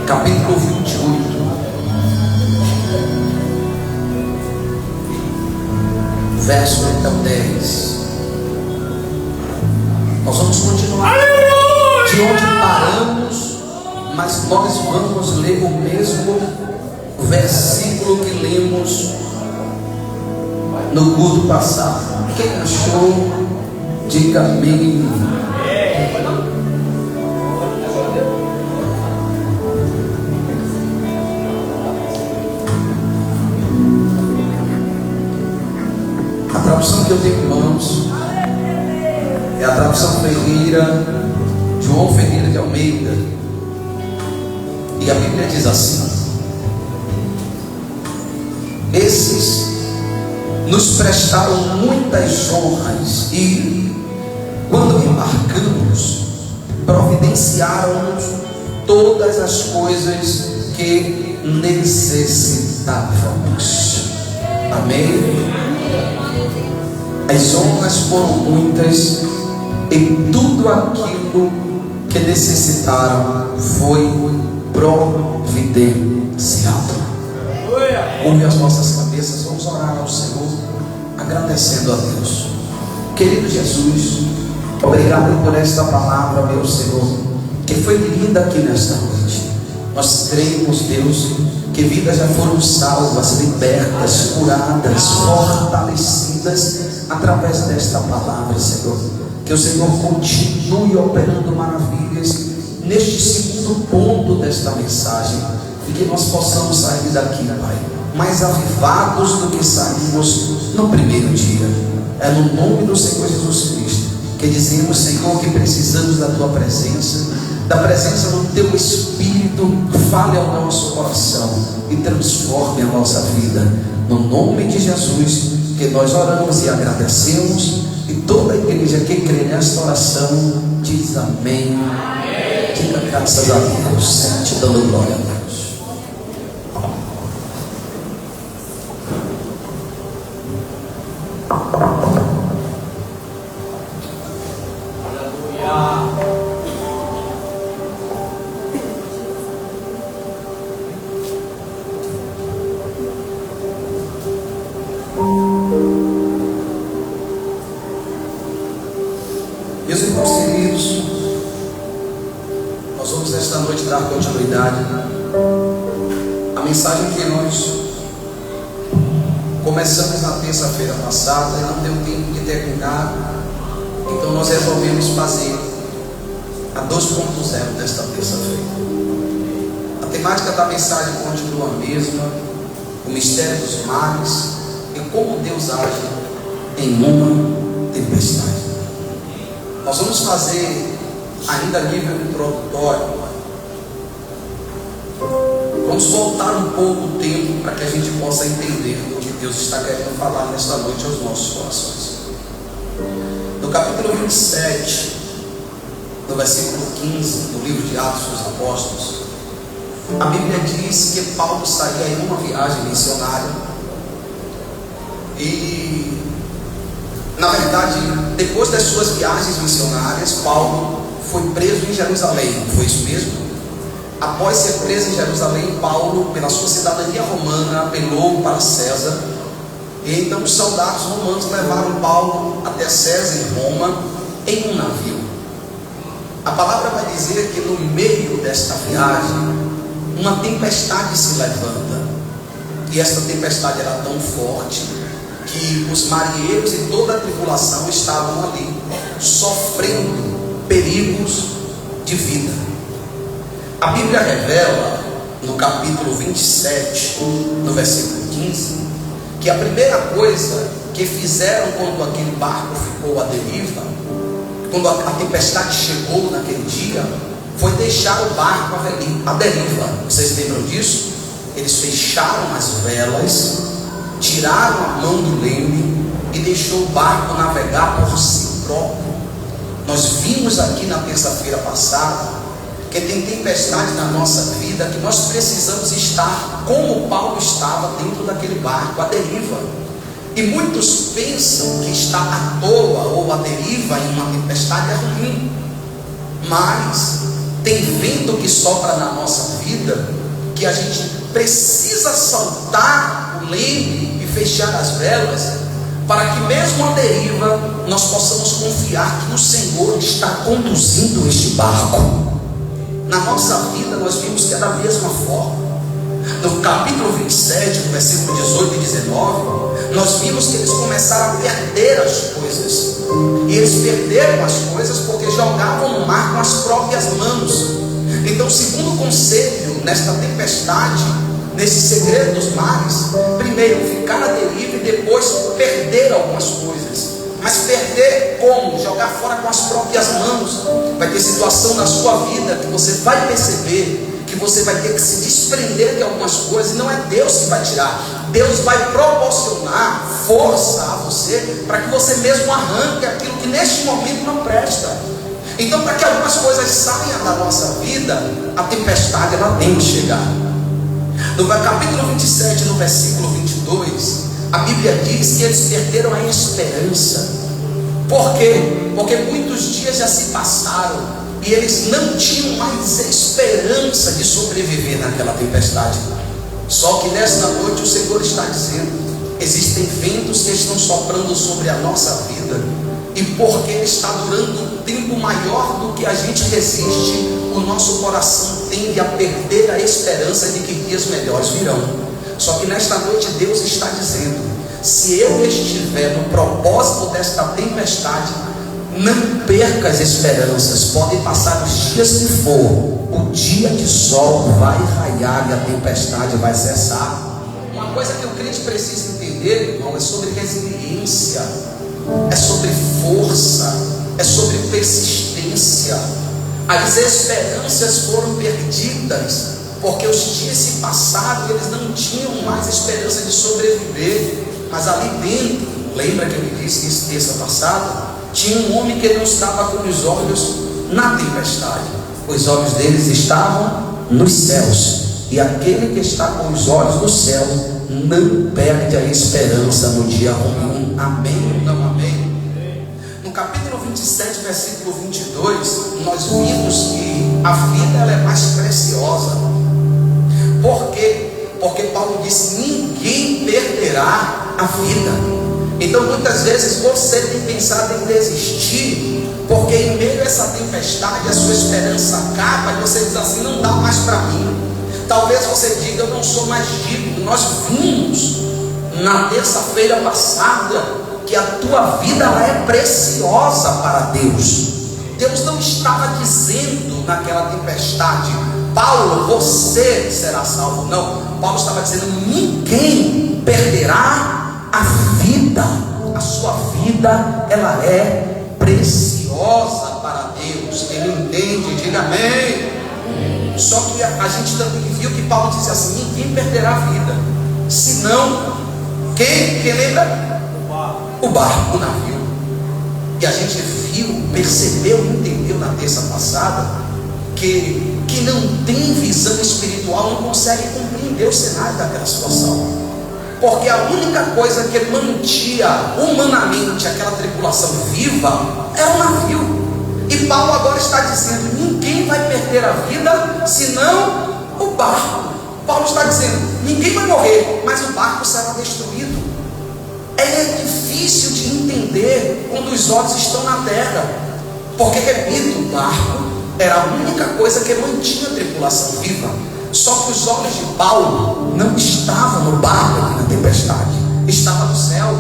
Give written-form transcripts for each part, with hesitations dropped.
capítulo 28, verso então 10. Nós vamos continuar de onde paramos, mas nós vamos ler o mesmo versículo que lemos no culto passado. Quem achou, diga amém. A tradução que eu tenho em mãos é a tradução Ferreira, João Ferreira de Almeida, e a Bíblia diz assim: esses nos prestaram muitas honras e, quando embarcamos, providenciaram-nos todas as coisas que necessitávamos. Amém? As honras foram muitas e tudo aquilo que necessitaram foi providenciado. Ouve as nossas cabeças, vamos orar ao Senhor, agradecendo a Deus. Querido Jesus, obrigado por esta palavra, meu Senhor, que foi lida aqui nesta noite. Nós cremos, Deus, que vidas já foram salvas, libertas, curadas, fortalecidas através desta palavra, Senhor. Que o Senhor continue operando maravilhas neste segundo ponto desta mensagem, e que nós possamos sair daqui, Pai, mais avivados do que saímos no primeiro dia. É no nome do Senhor Jesus Cristo que dizemos, Senhor, que precisamos da Tua presença, da presença do Teu Espírito. Fale ao nosso coração e transforme a nossa vida. No nome de Jesus que nós oramos e agradecemos, e toda a igreja que crê nesta oração diz amém. Diga graças a Deus, te dando glória a Deus. Meus irmãos queridos, nós vamos nesta noite dar continuidade à mensagem que nós começamos na terça-feira passada e não deu tempo de terminar, então nós resolvemos fazer a 2.0 desta terça-feira. A temática da mensagem continua a mesma: o mistério dos mares e como Deus age em uma tempestade. Nós vamos fazer, ainda a nível introdutório, vamos voltar um pouco o tempo para que a gente possa entender o que Deus está querendo falar nesta noite aos nossos corações. No capítulo 27, no versículo 15 do livro de Atos dos Apóstolos, a Bíblia diz que Paulo saía em uma viagem missionária e, na verdade, depois das suas viagens missionárias, Paulo foi preso em Jerusalém. Não foi isso mesmo? Após ser preso em Jerusalém, Paulo, pela sua cidadania romana, apelou para César. E então os soldados romanos levaram Paulo até César em Roma em um navio. A palavra vai dizer que no meio desta viagem, uma tempestade se levanta. E esta tempestade era tão forte que os marinheiros e toda a tripulação estavam ali, sofrendo perigos de vida. A Bíblia revela, no capítulo 27, no versículo 15, que a primeira coisa que fizeram quando aquele barco ficou à deriva, quando a tempestade chegou naquele dia, foi deixar o barco à deriva. Vocês lembram disso? Eles fecharam as velas, tiraram a mão do leme e deixou o barco navegar por si próprio. Nós vimos aqui na terça-feira passada que tem tempestades na nossa vida que nós precisamos estar como Paulo estava dentro daquele barco, à deriva. E muitos pensam que estar à toa ou à deriva em uma tempestade é ruim, mas tem vento que sopra na nossa vida vida que a gente precisa saltar o leme e fechar as velas, para que mesmo à deriva nós possamos confiar que o Senhor está conduzindo este barco. Na nossa vida nós vimos que é da mesma forma. No capítulo 27, no versículo 18 e 19, nós vimos que eles começaram a perder as coisas. E eles perderam as coisas porque jogavam no mar com as próprias mãos. Então, segundo conselho, nesta tempestade, nesse segredo dos mares, primeiro ficar à deriva e depois perder algumas coisas. Mas perder como? Jogar fora com as próprias mãos. Vai ter situação na sua vida que você vai perceber que você vai ter que se desprender de algumas coisas, e não é Deus que vai tirar. Deus vai proporcionar força a você para que você mesmo arranque aquilo que neste momento não presta. Então, para que algumas coisas saiam da nossa vida, a tempestade ela tem que chegar. No capítulo 27, no versículo 22, a Bíblia diz que eles perderam a esperança. Por quê? Porque muitos dias já se passaram e eles não tinham mais esperança de sobreviver naquela tempestade. Só que nesta noite o Senhor está dizendo: existem ventos que estão soprando sobre a nossa vida, e porque ele está durando um tempo maior do que a gente resiste, o nosso coração tende a perder a esperança de que dias melhores virão. Só que nesta noite Deus está dizendo: se eu estiver no propósito desta tempestade, não perca as esperanças. Podem passar os dias que for, o dia de sol vai raiar e a tempestade vai cessar. Uma coisa que o crente precisa entender, irmão, é sobre resiliência, é sobre força, é sobre persistência. As esperanças foram perdidas porque os dias se passaram e eles não tinham mais esperança de sobreviver. Mas ali dentro, lembra que eu me disse isso terça passada? Tinha um homem que não estava com os olhos na tempestade. Os olhos deles estavam nos céus. E aquele que está com os olhos no céu não perde a esperança no dia ruim. Amém ou não amém? No capítulo 27, versículo 22, nós vimos que a vida ela é mais preciosa. Por quê? Porque Paulo disse: ninguém perderá a vida. Então muitas vezes você tem pensado em desistir, porque em meio a essa tempestade a sua esperança acaba e você diz assim: não dá mais para mim. Talvez você diga: eu não sou mais digno. Nós vimos na terça-feira passada que a tua vida ela é preciosa para Deus. Deus não estava dizendo naquela tempestade: Paulo, você será salvo. Não, Paulo estava dizendo: ninguém perderá a vida. A sua vida ela é preciosa para Deus. Quem entende, diga amém. Só que a gente também viu que Paulo disse assim: ninguém perderá a vida, senão quem lembra? O barco, o navio. E a gente viu, percebeu, entendeu na terça passada que não tem visão espiritual não consegue compreender o cenário daquela situação. Porque a única coisa que mantinha humanamente aquela tripulação viva era o navio. E Paulo agora está dizendo: ninguém vai perder a vida senão o barco. Paulo está dizendo: ninguém vai morrer, mas o barco será destruído. É difícil de entender quando os olhos estão na terra, porque, repito, o barco era a única coisa que mantinha a tripulação viva. Só que os olhos de Paulo não estavam no barco aqui na tempestade, estava no céu.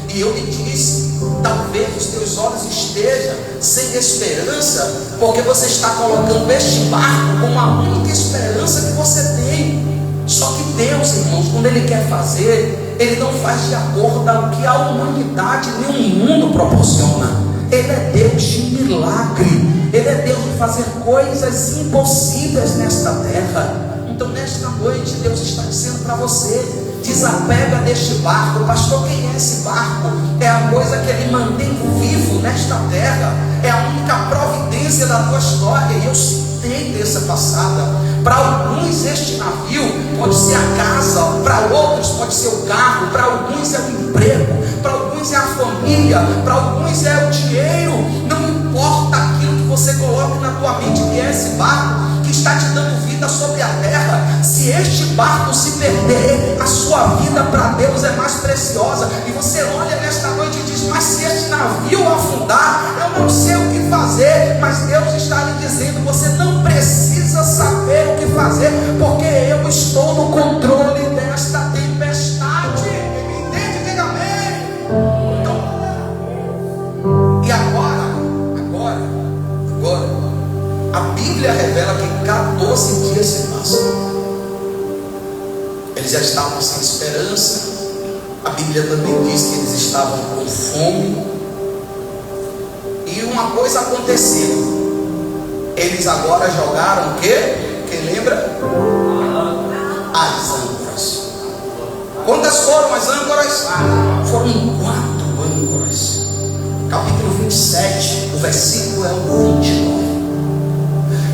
E eu lhe disse: talvez os teus olhos estejam sem esperança, porque você está colocando este barco como a única esperança que você tem. Só que Deus, irmãos, quando Ele quer fazer, Ele não faz de acordo com o que a humanidade nem o mundo proporciona. Ele é Deus de milagre, Ele é Deus de fazer coisas impossíveis nesta terra. Então nesta noite Deus está dizendo para você: desapega deste barco. Pastor, quem é esse barco? É a coisa que Ele mantém vivo nesta terra, é a única providência da tua história. E eu citei terça passada: para alguns este navio pode ser a casa, para outros pode ser o carro, para alguns é o emprego, para alguns é a família, para alguns é o dinheiro. Não importa aquilo que você coloque na tua mente que é esse barco, que está te dando vida sobre a terra. Se este barco se perder, a sua vida para Deus é mais preciosa. E você olha nesta noite e diz: mas se este navio afundar, eu não sei o que fazer. Mas Deus está lhe dizendo: você não precisa saber o que fazer, porque eu estou no controle desta tempestade. Quem me entende, diga amém. E agora, a Bíblia revela que 14 dias se passam. Eles já estavam sem esperança. A Bíblia também diz que eles estavam com fome. E uma coisa aconteceu. Eles agora jogaram o quê? Quem lembra? As âncoras. Quantas foram as âncoras? Foram 4 âncoras. Capítulo 27, o versículo é o 29.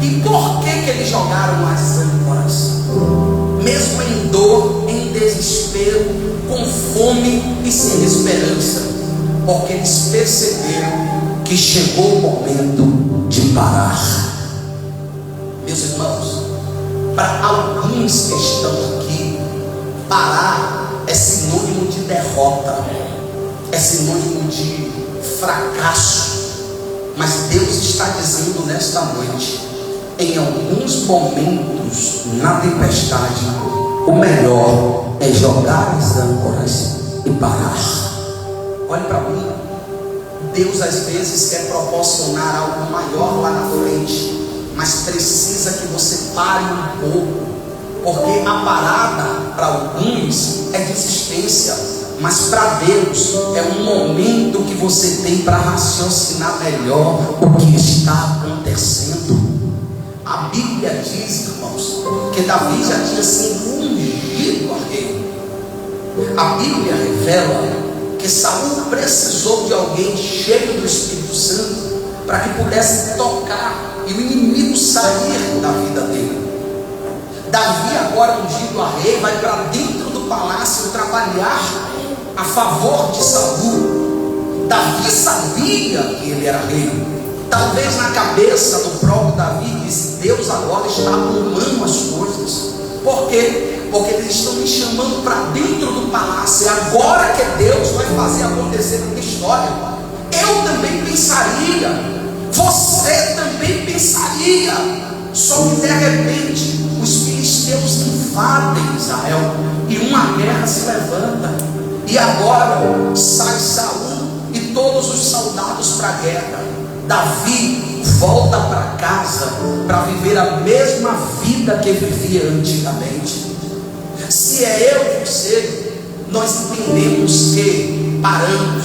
E por que eles jogaram as âncoras? Mesmo em dor, em desespero, com fome e sem esperança, porque eles perceberam que chegou o momento de parar. Meus irmãos, para alguns que estão aqui, parar é sinônimo de derrota, é sinônimo de fracasso. Mas Deus está dizendo nesta noite: em alguns momentos na tempestade, o melhor é jogar as âncoras e parar. Olhe para mim. Deus às vezes quer proporcionar algo maior lá na frente, mas precisa que você pare um pouco, porque a parada para alguns é desistência, mas para Deus é um momento que você tem para raciocinar melhor o que está acontecendo. A Bíblia diz, irmãos, que Davi já tinha sido ungido a rei. A Bíblia revela que Saul precisou de alguém cheio do Espírito Santo para que pudesse tocar e o inimigo sair da vida dele. Davi, agora ungido a rei, vai para dentro do palácio trabalhar a favor de Saul. Davi sabia que ele era rei. Talvez na cabeça do próprio Davi disse: Deus agora está arrumando as coisas. Por quê? Porque eles estão me chamando para dentro do palácio. É agora que Deus vai fazer acontecer a minha história. Eu também pensaria, você também pensaria. Só que de repente os filisteus invadem Israel e uma guerra se levanta. E agora sai Saul e todos os soldados para a guerra. Davi volta para casa para viver a mesma vida que vivia antigamente. Se é eu e você, nós entendemos que paramos.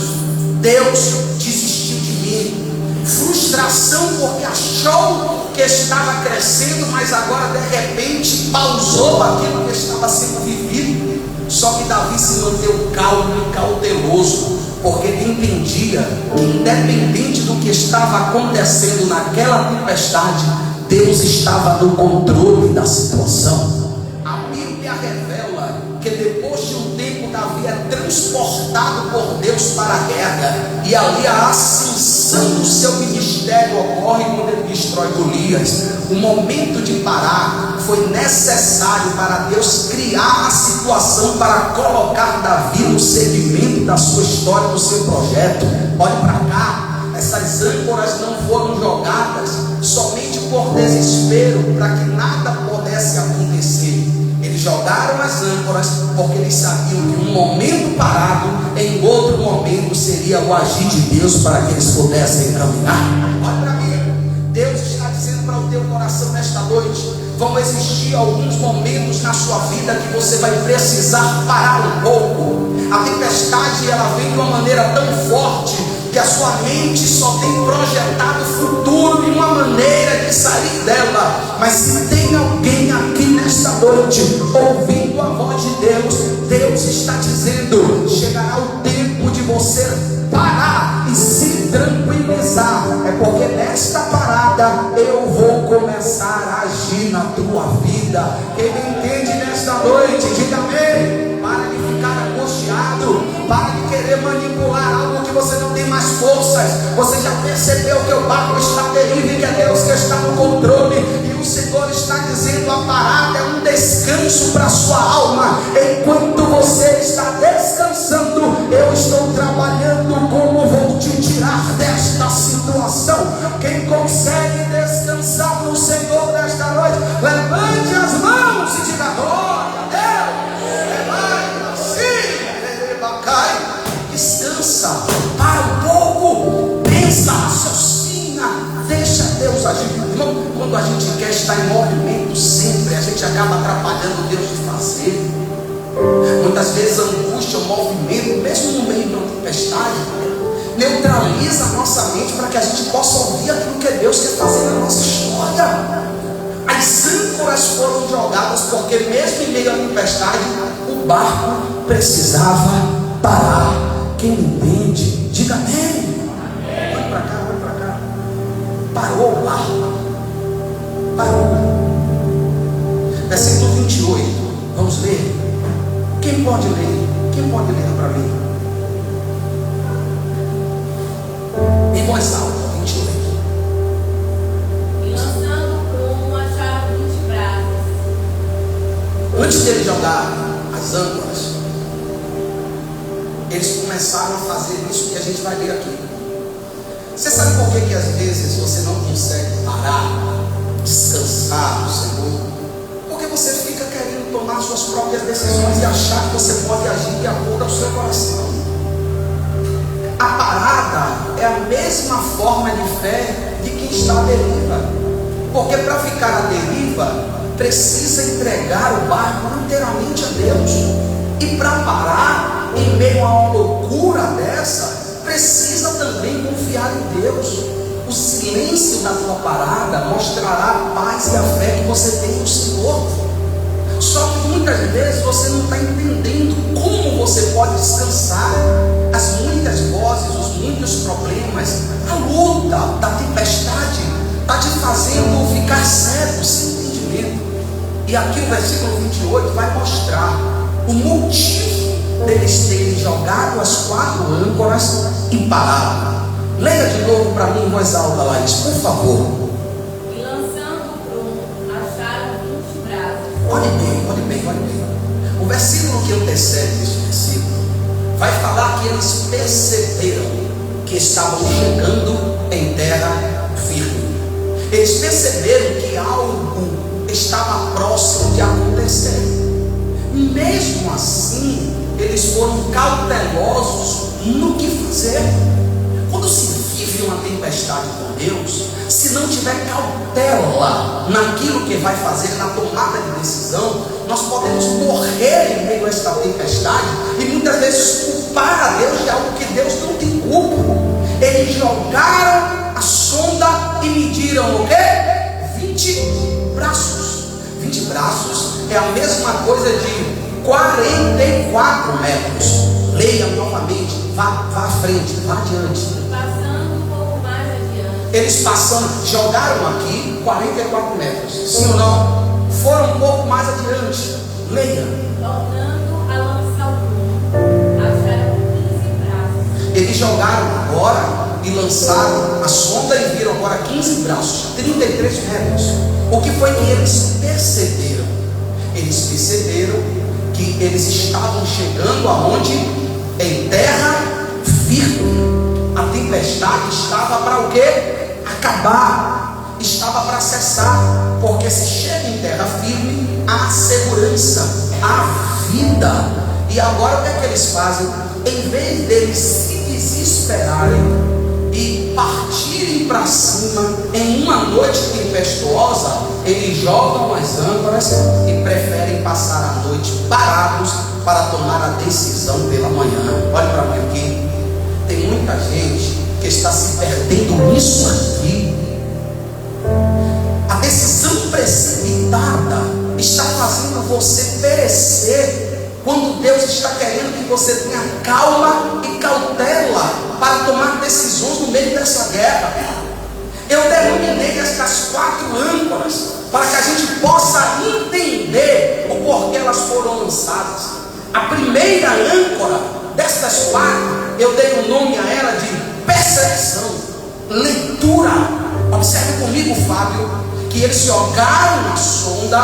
Deus desistiu de mim. Frustração porque achou que estava crescendo, mas agora de repente pausou aquilo que estava sendo vivido. Só que Davi se manteve calmo e cauteloso, porque ele entendia que independente do que estava acontecendo naquela tempestade, Deus estava no controle da situação. A Bíblia revela que depois de um tempo Davi é transportado por Deus para a guerra, e ali a ascensão do seu ministério ocorre quando ele destrói Golias. O momento de parar foi necessário para Deus criar a situação para colocar Davi no segmento da sua história, do seu projeto. Olhe para cá, essas âncoras não foram jogadas somente por desespero, para que nada pudesse acontecer. Eles jogaram as âncoras porque eles sabiam que um momento parado, em outro momento, seria o agir de Deus para que eles pudessem caminhar. Olha para mim, Deus está dizendo para o teu coração nesta noite: vão existir alguns momentos na sua vida que você vai precisar parar um pouco. A tempestade, ela vem de uma maneira tão forte que a sua mente só tem projetado o futuro e uma maneira de sair dela. Mas se tem alguém aqui nesta noite ouvindo a voz de Deus, Deus está dizendo: chegará o tempo de você parar e se tranquilizar. É porque nesta parada eu vou começar a agir na tua vida. Quem me entende nesta noite, diga amém. Para de ficar angustiado, para de querer manipular algo que você não tem mais forças. Você já percebeu que o barco está terrível e que é Deus que está no controle, e o Senhor está dizendo: a parada é um descanso para a sua alma. Enquanto você está descansando, eu estou trabalhando como vou te tirar desta situação. Quem consegue descansar no Senhor nesta noite, levante as mãos e diga: glória a Deus. Descansa, para um pouco, pensa, raciocina, deixa Deus agir. Irmão, quando a gente quer estar em movimento sempre, a gente acaba atrapalhando Deus de fazer. Muitas vezes a angústia, o movimento, mesmo no meio de uma tempestade, neutraliza a nossa mente para que a gente possa ouvir aquilo que Deus quer fazer na nossa história. As âncoras foram jogadas porque mesmo em meio à tempestade, o barco precisava parar. Quem entende, diga amém. Vai para cá, vai para cá. Parou o barco. Parou. Versículo 28. Vamos ler. Quem pode ler? Quem pode ler para mim? Em voz alta, 28. E lançando prumo, acharam 20 brasas. Antes dele jogar as âncoras, eles começaram a fazer isso que a gente vai ler aqui. Você sabe por que às vezes você não consegue parar, descansar no Senhor? Porque você fica querendo tomar suas próprias decisões e achar que você pode agir de acordo ao seu coração. A parada é a mesma forma de fé de quem está à deriva. Porque para ficar à deriva, precisa entregar o barco inteiramente a Deus. E para parar, em meio a uma loucura dessa, precisa também confiar em Deus. O silêncio da tua parada mostrará a paz e a fé que você tem no Senhor. Só que muitas vezes você não está entendendo como você pode descansar. As muitas vozes, os muitos problemas, a luta da tempestade está te fazendo ficar cego, sem entendimento. E aqui o versículo 28 vai mostrar o motivo deles terem jogado as 4 âncoras e parado. Leia de novo para mim em voz alta, Laís, por favor. E lançando o prumo, acharam 20 brasas. Olhe bem, olhe bem, olhe bem. O versículo que antecede esse versículo vai falar que eles perceberam que estavam chegando em terra firme. Eles perceberam que algo estava próximo de acontecer. Mesmo assim, eles foram cautelosos no que fazer. Quando se vive uma tempestade com Deus, se não tiver cautela naquilo que vai fazer, na tomada de decisão, nós podemos morrer em meio a esta tempestade e muitas vezes culpar a Deus de algo que Deus não tem culpa. Eles jogaram a sonda e mediram o quê? 20 braços. 20 braços é a mesma coisa de 44 metros. Leia novamente, vá à frente, vá adiante. Passando um pouco mais adiante. Eles jogaram aqui 44 metros. Sim ou não? Foram um pouco mais adiante. Leia. Voltando a lançar o prumo, acharam 15 brasas. Eles jogaram agora e lançaram a sonda e viram agora 15 braços, 33 metros. O que foi que eles perceberam? Eles perceberam que eles estavam chegando aonde? Em terra firme. A tempestade estava para o quê? Acabar. Estava para cessar. Porque se chega em terra firme, há segurança, há vida. E agora o que é que eles fazem? Em vez deles se desesperarem e partirem para cima em uma noite tempestuosa, eles jogam as âncoras e preferem passar a noite parados para tomar a decisão pela manhã. Olha para mim aqui. Tem muita gente que está se perdendo nisso aqui. A decisão precipitada está fazendo você perecer, quando Deus está querendo que você tenha calma e cautela para tomar decisões no meio dessa guerra. Eu denominei estas 4 âncoras para que a gente possa entender o porquê elas foram lançadas. A primeira âncora destas 4, eu dei o nome a ela de percepção, leitura. Observe comigo, Fábio, que eles jogaram na sonda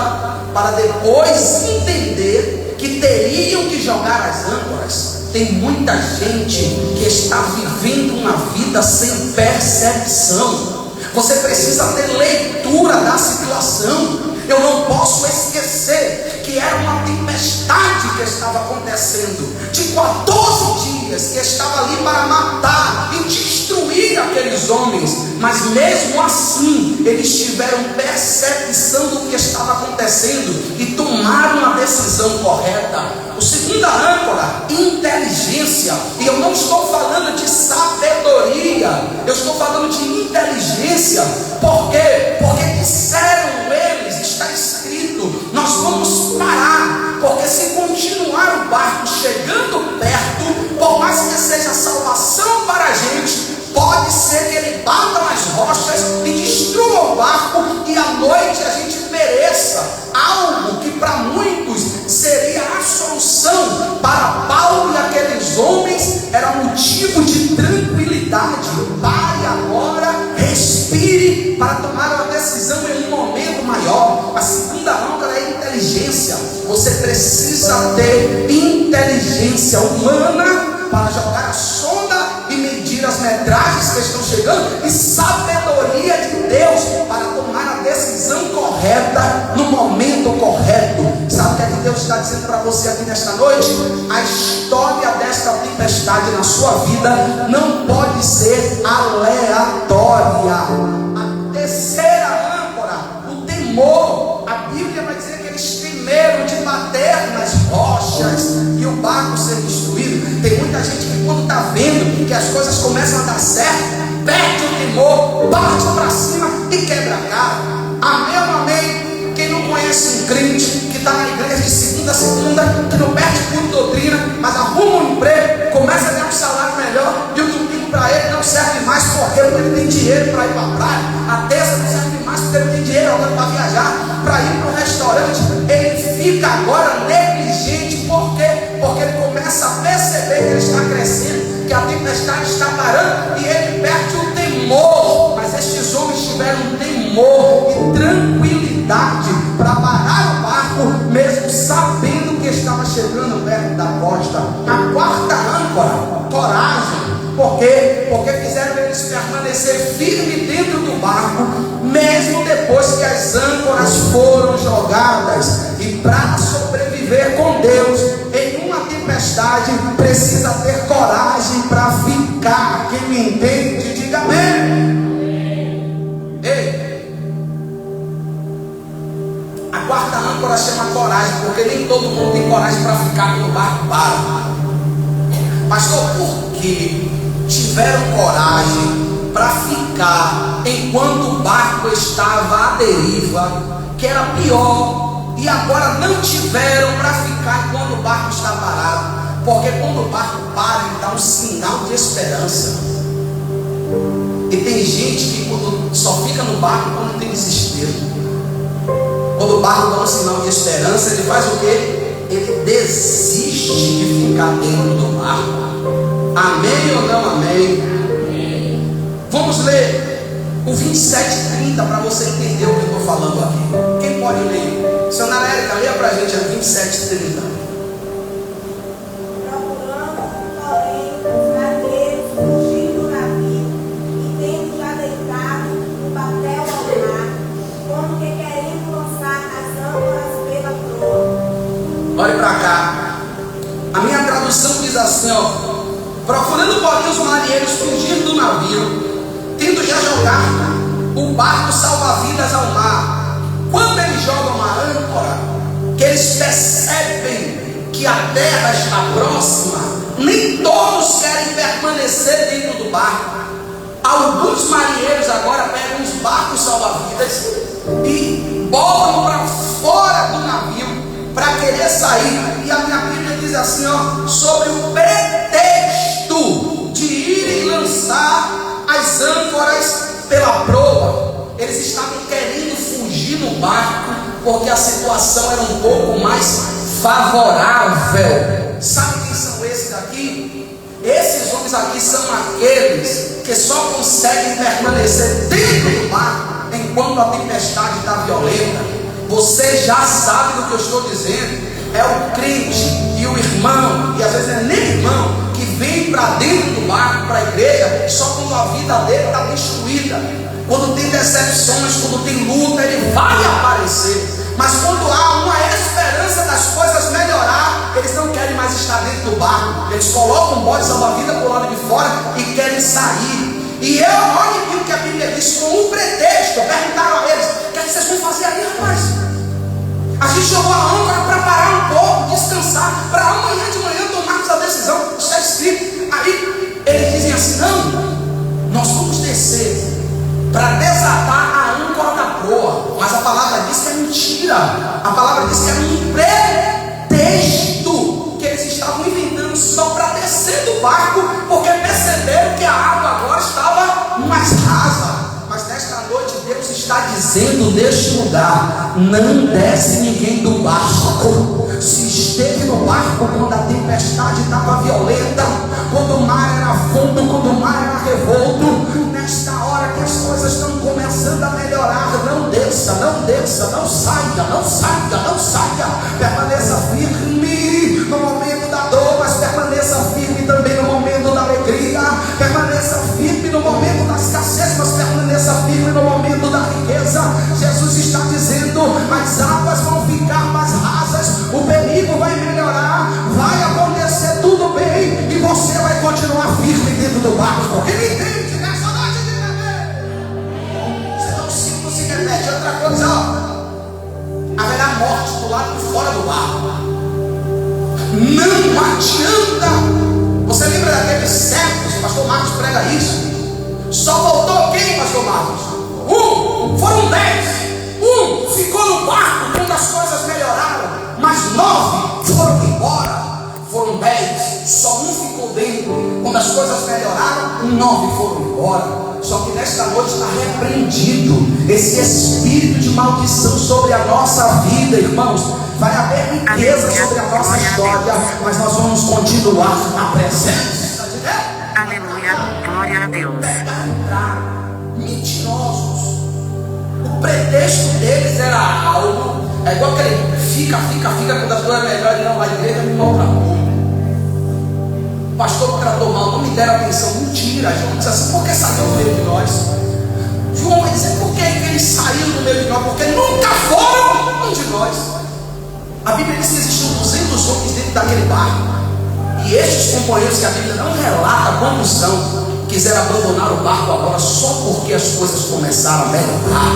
para depois entender que teriam que jogar as âncoras. Tem muita gente que está vivendo uma vida sem percepção. Você precisa ter leitura da situação. Eu não posso esquecer que era uma tempestade que estava acontecendo, de 14 dias, que estava ali para matar e destruir aqueles homens. Mas mesmo assim, eles tiveram percepção do que estava acontecendo e tomaram uma decisão correta. O segunda âncora, inteligência. E eu não estou falando de sabedoria, eu estou falando de inteligência. Por quê? Porque disseram eles, está escrito, nós vamos parar, porque se continuar o barco chegando perto, por mais que seja salvação para a gente, pode ser que ele bata nas rochas e destrua o barco, e à noite a gente pereça. Algo que para muitos seria a solução, para Paulo e aqueles homens era motivo de tranquilidade. Pare agora, respire, para tomar uma decisão em um momento maior. A segunda âncora é inteligência. Você precisa ter inteligência humana para jogar a sonda e medir as metragens que estão chegando, e sabedoria de Deus para tomar a decisão correta no momento correto. Sabe o que é que Deus está dizendo para você aqui nesta noite? A história desta tempestade na sua vida não pode ser aleatória. A terceira âncora, o temor. A Bíblia vai dizer que eles temeram de bater nas rochas e o barco ser destruído. Tem muita gente que quando está vendo que as coisas começam a dar certo, perde o temor, parte para cima e quebra a cara. Amém ou não amém? Quem não conhece um crente que está na igreja de segunda a segunda, que não perde por doutrina, mas arruma um emprego, começa a ganhar um salário melhor, e o domingo para ele não serve mais porque ele tem dinheiro para ir para a praia, a terça não serve mais porque ele tem dinheiro agora para viajar, para ir para um restaurante, ele fica agora negligente. Por quê? Porque ele começa a perceber que ele está crescendo, que a tempestade está parando, e ele perde o temor. Mas estes homens tiveram temor e tranquilidade para parar o barco, mesmo sabendo que estava chegando perto da costa. A quarta âncora, coragem. Por quê? Porque fizeram eles permanecer firme dentro do barco, mesmo depois que as âncoras foram jogadas. E para sobreviver com Deus em uma tempestade, precisa ter coragem para ficar. Quem me entende, diga amém. Ei, a quarta âncora chama coragem, porque nem todo mundo tem coragem para ficar quando o barco para. Pastor, por que tiveram coragem para ficar enquanto o barco estava à deriva, que era pior, e agora não tiveram para ficar enquanto o barco está parado? Porque quando o barco para, ele dá um sinal de esperança. E tem gente que quando só fica no barco quando tem desespero. Quando o barco dá um sinal de esperança, ele faz o quê? Ele desiste de ficar dentro do barco. Amém ou não amém? Vamos ler o 27:30 para você entender o que eu estou falando aqui. Quem pode ler? Senhora Érica, leia para a gente a 27:30. Procurando, porém, os marinheiros fugindo do navio e tendo já deitado o papel ao mar, como que querendo lançar as âncoras pela proa. Olhe para cá. A minha tradução diz assim, ó: procurando, porém, os marinheiros fugindo do navio, tendo já jogado o barco salva-vidas ao mar. Quando eles jogam uma âncora, que eles percebem que a terra está próxima, nem todos querem permanecer dentro do barco. Alguns marinheiros agora pegam os barcos salva-vidas e botam para fora do navio para querer sair. E a minha Bíblia diz assim, ó, sobre o pretexto de irem lançar as âncoras pela proa. Eles estavam querendo fugir no barco porque a situação era um pouco mais favorável. Sabe quem são esses aqui? Esses homens aqui são aqueles que só conseguem permanecer dentro do barco enquanto a tempestade está violenta. Você já sabe do que eu estou dizendo. É o crente e o irmão, e às vezes é nem irmão, que vem para dentro do barco, para a igreja, só quando a vida dele está destruída. Quando tem decepções, quando tem luta, ele vai aparecer. Mas quando há uma esperança das coisas melhorar, eles não querem mais estar dentro do barco. Eles colocam o bote salva-vida para o lado de fora e querem sair. E olha o que a Bíblia diz com um pretexto. Perguntaram a eles: o que é que vocês vão fazer aí, rapaz? A gente jogou a âncora para parar um pouco, descansar, para amanhã de manhã tomarmos a decisão. Está escrito. Aí eles dizem assim: não, nós vamos descer para desatar a âncora da proa. Mas a palavra diz que é mentira. A palavra diz que é um pretexto que eles estavam inventando só para descer do barco, porque perceberam que a água agora estava mais rasa. Mas nesta noite Deus está dizendo neste lugar: não desce ninguém do barco. Se esteve no barco quando a tempestade estava violenta, quando o mar era fundo, quando o mar era revolto, nesta hora que as coisas estão começando a melhorar, não desça, não desça, não saia, não saia, não saia. Permaneça firme no momento da dor, mas permaneça firme também no momento da alegria. Permaneça firme no momento da escassez, mas permaneça firme no momento da riqueza. Jesus está dizendo: as águas vão ficar mais rasas, o perigo vai melhorar, vai acontecer tudo bem, e você vai continuar firme dentro do barco. Ele entende nessa noite de bebê. Você não se repete. Outra coisa, ó, haverá morte do lado de fora do barco. Não adianta. Você lembra daqueles servos? O pastor Marcos prega isso. Só voltou quem, pastor Marcos? Foram 10. Ficou no barco quando as coisas melhoraram, mas 9 foram embora. Foram 10, só um ficou dentro. Quando as coisas melhoraram, 9 foram embora. Só que nesta noite está repreendido esse espírito de maldição sobre a nossa vida, irmãos. Vai haver riqueza sobre a nossa história, mas nós vamos continuar na presença de Deus. Aleluia, glória a Deus. Mentirosos. O pretexto deles era algo. É igual aquele fica quando as coisas melhores. Não, a igreja me maltratou. O pastor me tratou mal, não me deram atenção. Mentira. João disse assim: por que saiu do meio de nós? João vai dizer: por que eles saíram do meio de nós? Porque nunca foram um de nós. A Bíblia diz que existiam 200 homens dentro daquele barco. E estes companheiros que a Bíblia não relata quantos são, quiseram abandonar o barco agora só porque as coisas começaram a melhorar.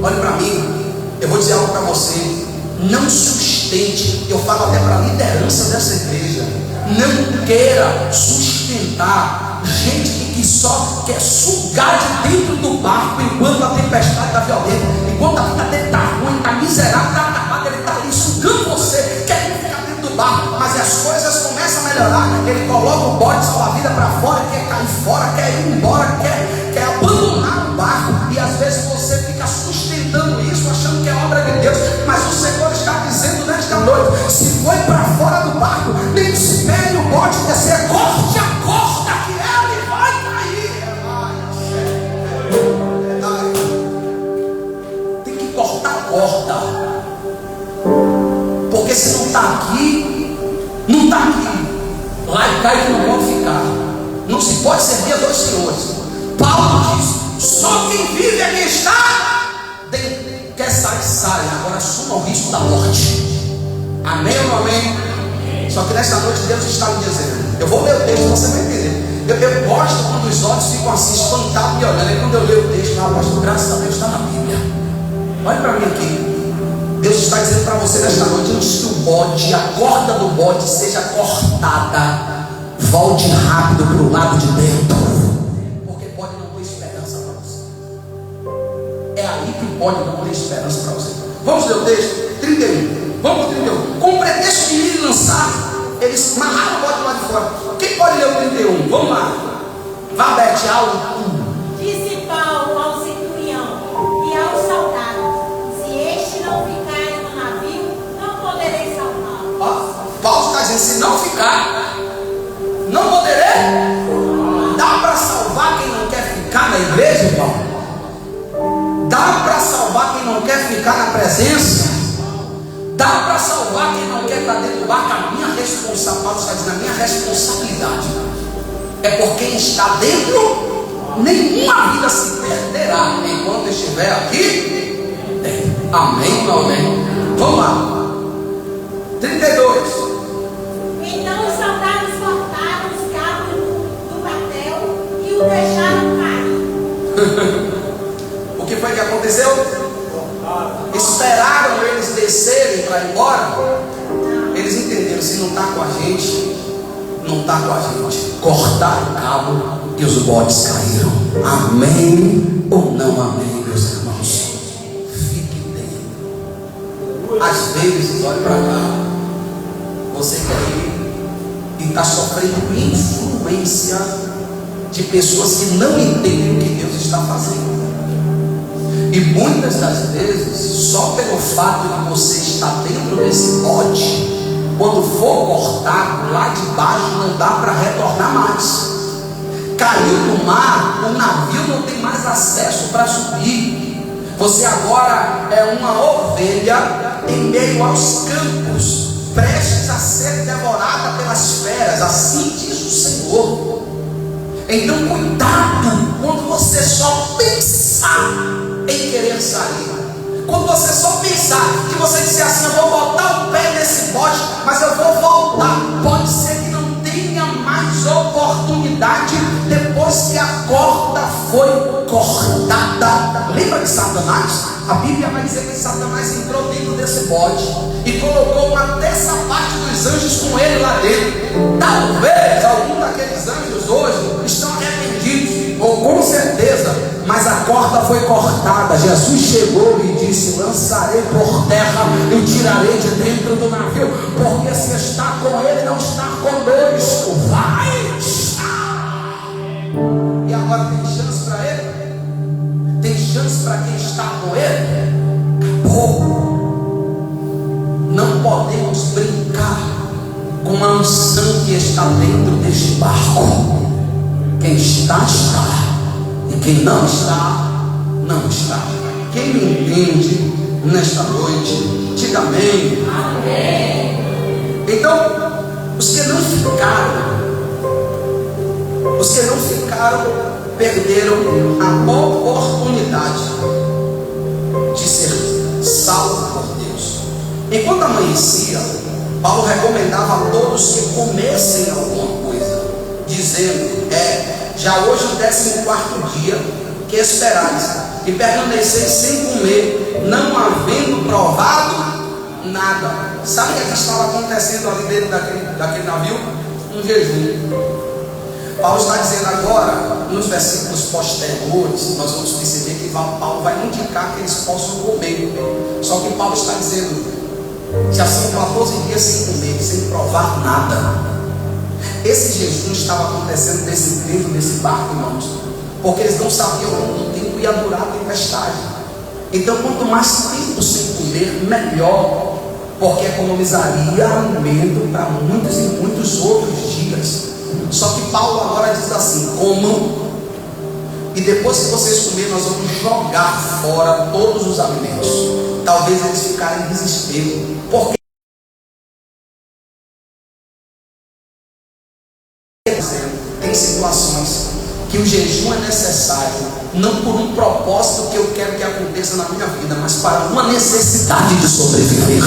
Olhe para mim, eu vou dizer algo para você. Não sustente, eu falo até para a liderança dessa igreja, não queira sustentar gente que só quer sugar de dentro do barco enquanto a tempestade está violenta, enquanto a vida dele está ruim, está miserável, está acabado, ele está ali sugando você, querendo ficar dentro do barco. Mas as coisas começam a melhorar, ele coloca o bote salva-vida para fora, quer cair fora, quer ir embora, quer abandonar o barco. E às vezes você fica sustentando isso, achando que é obra de Deus, mas o Senhor está dizendo nesta noite: se foi para fora do barco, nem espere o bote descer, corte a corda que ele vai cair. Tem que cortar a corda, porque se não está aqui, não está aqui. Lá e cá ele não pode ficar. Não se pode servir a dois senhores. Paulo diz: só quem vive aqui está dentro. Quer sair, sai. Agora assuma o risco da morte. Amém ou não amém? Só que nesta noite Deus está me dizendo, eu vou ler o texto, você vai entender. Eu gosto quando os olhos ficam assim espantados e olhando. E quando eu leio o texto, pastor, graças a Deus está na Bíblia. Olha para mim aqui. Deus está dizendo para você nesta noite: antes que o bote, a corda do bote seja cortada, volte rápido para o lado de dentro, porque pode não ter esperança para você. É aí que pode não ter esperança para você. Vamos ler o texto 31. Vamos para o 31. Com o pretexto de me lançar, eles amarraram o bote lá de fora. Quem pode ler o 31? Vamos lá. Vá, Bete, aula 1. Disse Paulo ao centurião e aos soldados: se este não ficar no navio, não poderei salvá-lo. Paulo está dizendo: se não ficar, não poderei. Dá para salvar quem não quer ficar na igreja, irmão? Dá para salvar quem não quer ficar na presença? Dá para salvar quem não quer estar dentro do barco? A minha responsabilidade, Paulo está dizendo, a minha responsabilidade é por quem está dentro. Nenhuma vida se perderá enquanto estiver aqui dentro. Amém ou amém? Vamos lá. 32. Então os soldados cortaram os cabos do batel e o deixaram cair. O que foi que aconteceu? Esperaram eles descerem para ir embora. Eles entenderam, se não está com a gente, não está com a gente. Cortaram o cabo e os bodes caíram. Amém ou não amém, meus irmãos? Fique dentro. Às vezes, olhe para cá, você quer ir e está sofrendo influência de pessoas que não entendem o que Deus está fazendo. E muitas das vezes, só pelo fato de você estar dentro desse bote, quando for cortado lá de baixo, não dá para retornar mais. Caiu no mar, o navio não tem mais acesso para subir. Você agora é uma ovelha em meio aos campos, prestes a ser devorada pelas feras. Assim diz o Senhor. Então cuidado quando você só pensar em querer sair. Quando você só pensar que você disser assim, eu vou botar o pé nesse bote, mas eu vou voltar, pode ser que não tenha mais oportunidade depois que a corda foi cortada. Lembra de Satanás? A Bíblia vai dizer que Satanás entrou dentro desse bote e colocou uma terça parte dos anjos com ele lá dentro. Talvez algum daqueles anjos hoje estão arrependidos, ou com certeza, mas a corda foi cortada. Jesus chegou e disse: lançarei por terra e tirarei de dentro do navio, porque se está com ele, não está conosco. Vai! E agora tem chance para ele? Tem chance para quem está com ele? Acabou. Não podemos brincar com a unção que está dentro deste barco. Quem está, está. E quem não está, não está. Quem me entende nesta noite, diga amém. Amém. Então, os que não ficaram, perderam a oportunidade de ser salvo por Deus. Enquanto amanhecia, Paulo recomendava a todos que comessem alguma coisa, dizendo: já hoje o 14º dia, que esperais, e permaneceis sem comer, não havendo provado nada. Sabe o que estava acontecendo ali dentro daquele navio? Um jejum. Paulo está dizendo agora, nos versículos posteriores, nós vamos perceber que Paulo vai indicar que eles possam comer. Só que Paulo está dizendo, já são 14 dias sem comer, sem provar nada. Esse jejum estava acontecendo dentro desse barco, irmãos, porque eles não sabiam quanto tempo ia durar a tempestade. Então, quanto mais tempo sem comer, melhor, porque economizaria alimento para muitos e muitos outros dias. Só que Paulo agora diz assim: comam, e depois que vocês comerem, nós vamos jogar fora todos os alimentos. Talvez eles ficarem em desespero, porque tem situações que o jejum é necessário, não por um propósito que eu quero que aconteça na minha vida, mas para uma necessidade de sobreviver.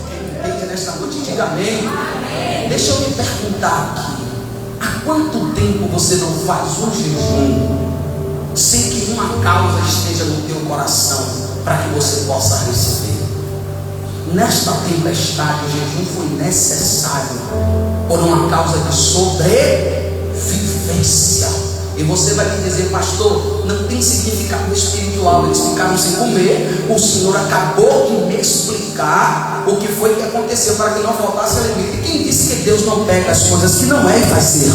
Quem entende nesta noite, diga amém. Amém. Deixa eu me perguntar aqui: há quanto tempo você não faz um jejum sem que uma causa esteja no teu coração para que você possa receber? Nesta tempestade, o jejum foi necessário por uma causa de sobrevivência. E você vai me dizer: pastor, não tem significado espiritual, eles ficaram sem comer. O Senhor acabou de me explicar o que foi que aconteceu para que não faltasse alimento. E quem disse que Deus não pega as coisas que não é e faz ser?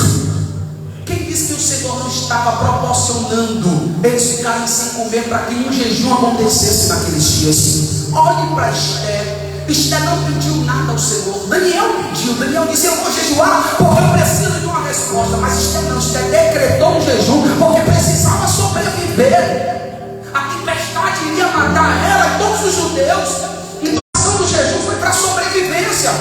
Quem disse que o Senhor não estava proporcionando eles ficarem sem comer para que um jejum acontecesse naqueles dias? Olhe para Esther. Esther não pediu nada ao Senhor. Daniel pediu. Daniel disse: eu vou jejuar porque eu preciso de uma resposta. Mas Esther não. Esther decretou um jejum porque precisava sobreviver. A tempestade matar ela e todos os judeus. Então a ação do jejum foi para sobrevivência.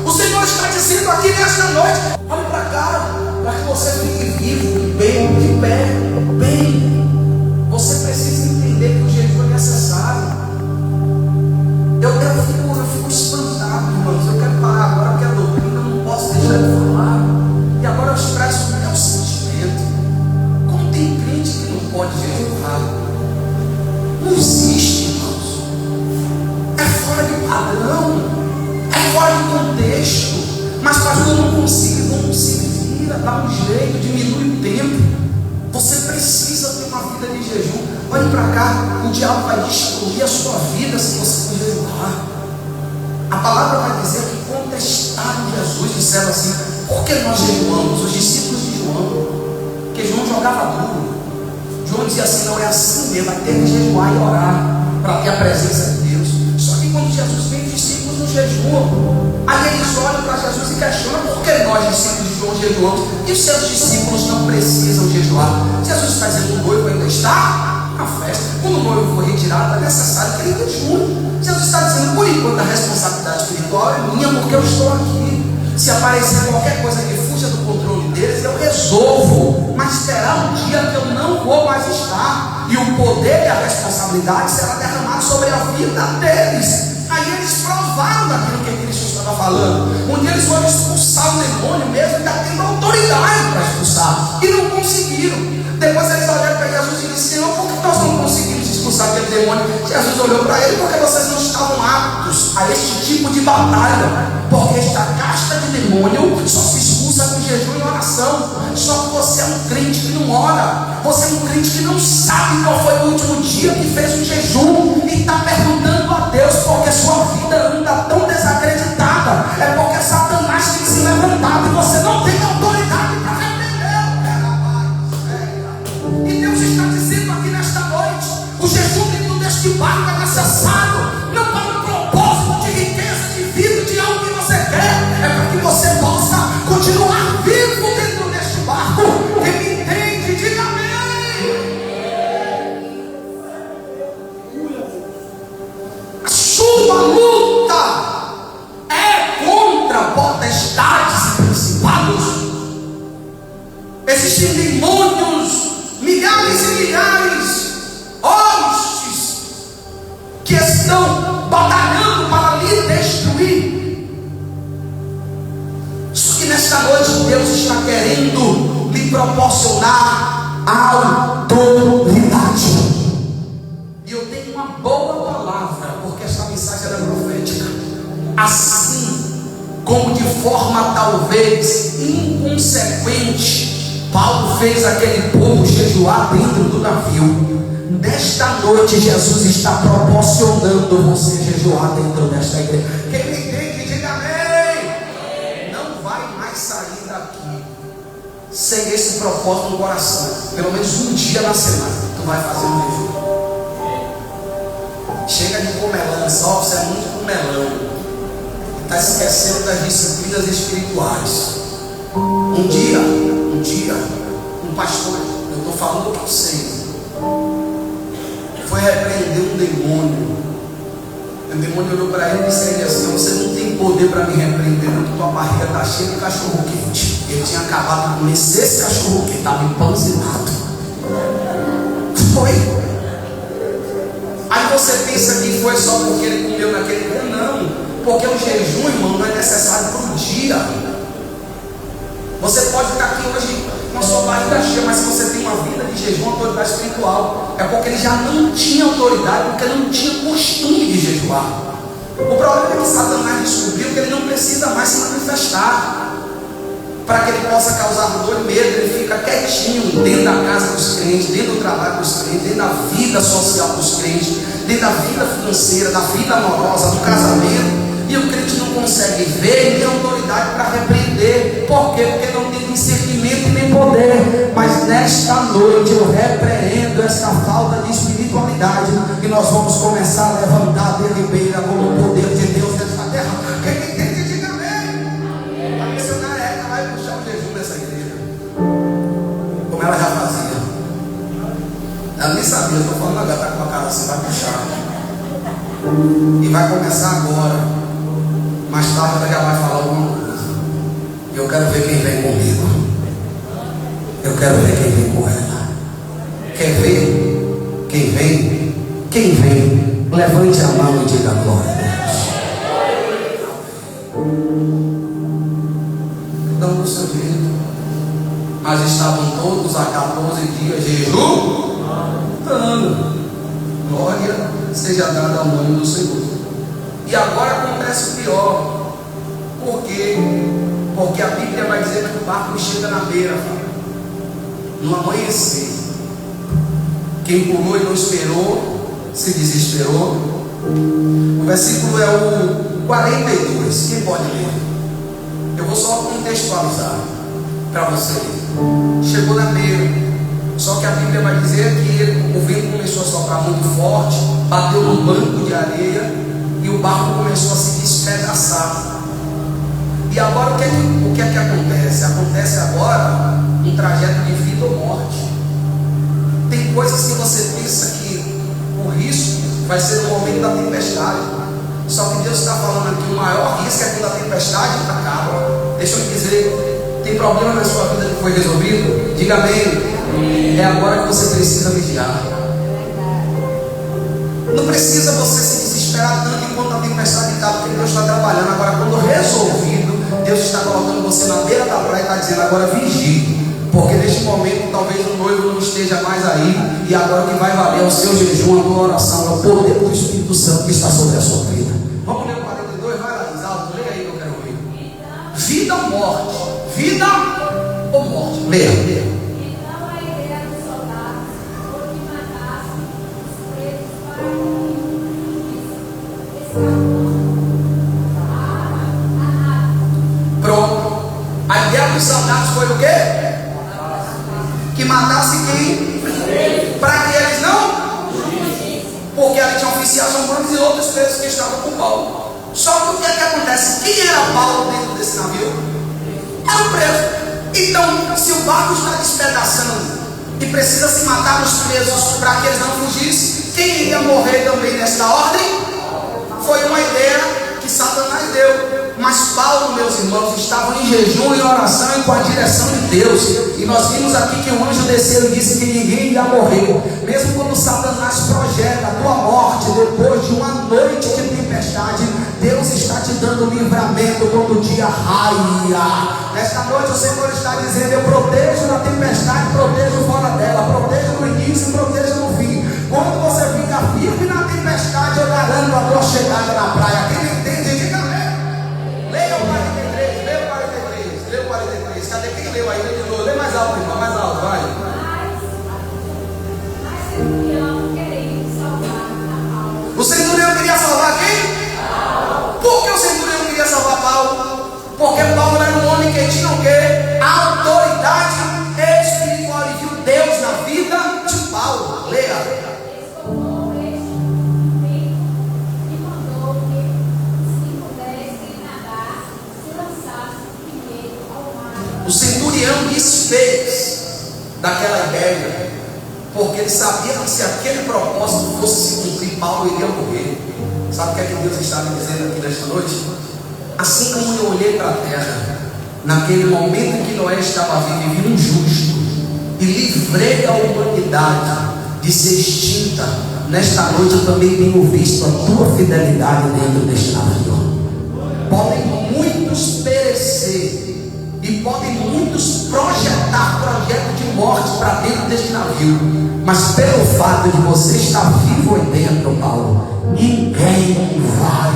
O Senhor está dizendo aqui nesta noite: olhe para cá, para que você fique vivo, bem, de pé, bem. Você precisa entender que o jejum é necessário. Eu fico espantado, irmãos. Eu quero parar agora porque a doutrina eu não posso deixar de falar. E agora eu expresso o meu sentimento. Como tem crente que não pode jejuar? Não existe, irmãos. É fora de padrão, é fora de contexto. Mas pastor, eu não consigo, não se vira, dá um jeito, diminui o tempo. Você precisa ter uma vida de jejum. Olhe para cá, o diabo vai destruir a sua vida se você não jejuar. A palavra vai dizer que contestaram Jesus, disseram assim: por que nós jejuamos? Os discípulos de João, porque João jogava duro. João dizia assim: não é assim mesmo, vai ter que jejuar e orar para ter a presença de Deus. Só que quando Jesus vem, os discípulos não jejuam. Aí eles olham para Jesus e questionam: por que nós, discípulos de João, jejuamos e os seus discípulos não precisam jejuar? Jesus está dizendo: o noivo ainda está na festa. Quando o noivo for retirado, é necessário que ele jejue. Jesus está dizendo: por enquanto a responsabilidade espiritual é minha, porque eu estou aqui. Se aparecer qualquer coisa que fuja do controle deles, eu resolvo. Mas terá um dia que eu não vou mais estar, e o poder e a responsabilidade será derramado sobre a vida deles. Aí eles provaram daquilo que Cristo estava falando. Um dia eles foram expulsar o demônio mesmo, ainda tendo autoridade para expulsar, e não conseguiram. Depois eles olharam para Jesus e disseram: Senhor, por que nós não conseguimos expulsar aquele demônio? Jesus olhou para ele: porque vocês não estavam aptos a este tipo de batalha. Porque esta casta de demônio só se expulsa com jejum e oração. Só que você é um crente que não ora. Você é um crente que não sabe qual foi o último dia que fez um jejum e está perguntando a Deus porque sua vida anda tão desacreditada. É porque Satanás tem se levantado e você não tem autoridade para repreender. E Deus está dizendo aqui nesta noite: o jejum dentro deste barco é necessário, não para um propósito de riqueza, de vida, de algo que você quer, é para que você possa continuar vivo dentro deste barco. Quem me entende, diga amém. A sua luta é contra potestades e principados. Existem demônios, milhares e milhares, hostes, que estão batalhando para lhe destruir. Só que nesta noite Deus está querendo lhe proporcionar autoridade. E eu tenho uma boa palavra, porque esta mensagem era profética. Assim como de forma talvez inconsequente Paulo fez aquele povo jejuar dentro do navio, nesta noite Jesus está proporcionando você jejuar dentro desta igreja. Quem me entende, diga amém. Não vai mais sair daqui sem esse propósito no coração. Pelo menos um dia na semana tu vai fazer um jejum. Chega de comelança, ó, você é muito comelão, está esquecendo das disciplinas espirituais. Um dia, um pastor, eu estou falando para vocês, foi repreender um demônio. O demônio olhou para ele e disse assim: você não tem poder para me repreender, não, que tua barriga está cheia de cachorro quente. Ele tinha acabado de comer esse cachorro quente, estava empanzinado. Foi. Aí você pensa que foi só porque ele comeu naquele dia. Não, porque o jejum, irmão, não é necessário para o dia. Você pode estar aqui hoje com a sua barriga cheia, mas se você tem uma vida de jejum, autoridade espiritual, é porque ele já não tinha autoridade, porque não tinha costume de jejuar. O problema é que Satanás descobriu que ele não precisa mais se manifestar para que ele possa causar dor e medo. Ele fica quietinho dentro da casa dos crentes, dentro do trabalho dos crentes, dentro da vida social dos crentes, dentro da vida financeira, da vida amorosa, do casamento. E o crente não consegue ver e tem autoridade para repreender. Por quê? Porque não tem discernimento e nem poder. Mas nesta noite eu repreendo esta falta de espiritualidade, e nós vamos começar a levantar de ribeira como o poder de Deus nesta terra. Quem entende, diga amém. A missionária vai puxar o jejum dessa igreja, como ela já fazia. A sabia, estou falando agora, está com a cara assim, vai puxar. E vai começar agora. Mais tarde ela já vai falar alguma coisa. E eu quero ver quem vem comigo. Eu quero ver quem vem com ela. Quer ver? Quem vem? Quem vem? Levante a mão e diga glória a Deus. Cada um do seu jeito. Mas estavam todos há 14 dias jejuando. Glória seja dada ao nome do Senhor. E agora acontece o pior. Por quê? Porque a Bíblia vai dizer que o barco chega na beira, no amanhecer. Quem pulou e não esperou, se desesperou. O versículo é o 42. Quem pode ler? Eu vou só contextualizar para você. Chegou na beira. Só que a Bíblia vai dizer que o vento começou a soprar muito forte, bateu no banco de areia e o barco começou a se despedaçar. E agora o que é que acontece? Acontece agora um trajeto de vida ou morte. Tem coisas que você pensa que o risco vai ser no momento da tempestade. Só que Deus está falando aqui, o maior risco é quando a tempestade acaba. Deixa eu dizer, tem problema na sua vida que foi resolvido? Diga amém. É agora que você precisa vigiar. Não precisa você se desesperar tanto enquanto a tempestade está, porque Deus está trabalhando. Agora, quando resolvido, Deus está colocando você na beira da praia e está dizendo: agora vigie. Porque neste momento talvez o noivo não esteja mais aí. E agora o que vai valer é o seu jejum, a tua oração, é o poder do Espírito Santo que está sobre a sua vida. Vamos ler o 42, vai lá, Isaldo, leia aí que eu quero ouvir. Vida ou morte? Vida ou morte? Leia. Pronto. A ideia dos soldados foi o quê? Que matasse quem? Para que eles não? Porque ali tinha oficiais romanos e outros presos que estavam com Paulo. Só que o que é que acontece? Quem era Paulo dentro desse navio? Era o preso. Então, se o barco está despedaçando e precisa se matar os presos para que eles não fugissem, quem iria morrer também nesta ordem? Foi uma ideia que Satanás deu. Mas Paulo, meus irmãos, estava em jejum e oração e com a direção de Deus. E nós vimos aqui que o anjo desceu e disse que ninguém ia morrer. Mesmo quando Satanás projeta a tua morte depois de uma noite de tempestade, Deus está te dando livramento quando o dia raia. Nesta noite o Senhor está dizendo: eu protejo na tempestade, protejo fora dela, protejo no início e protejo no fim. Quando você fica firme na tempestade, eu garanto a tua chegada na praia. Quem entende, diga amém. Leia o 43, leia o 43, leia o 43. Cadê quem leu aí? Lê mais alto, irmão, mais alto, vai. O centurião queria salvar quem? Por que o centurião queria salvar Paulo? Porque Paulo era um homem que tinha o quê? Autoridade espiritual. E viu Deus na vida de Paulo. Leia. O centurião desfez daquela ideia, porque ele sabia que se aquele propósito fosse se cumprir, Paulo iria morrer. Sabe o que é que Deus está me dizendo aqui nesta noite? Assim como eu olhei para a terra, naquele momento em que Noé estava vivo e vi um justo, e livrei a humanidade de ser extinta, nesta noite eu também tenho visto a tua fidelidade dentro deste navio. Podem muitos perecer, e podem muitos projetar projeto de morte para dentro deste navio, mas pelo fato de você estar vivo aí dentro, Paulo, ninguém vai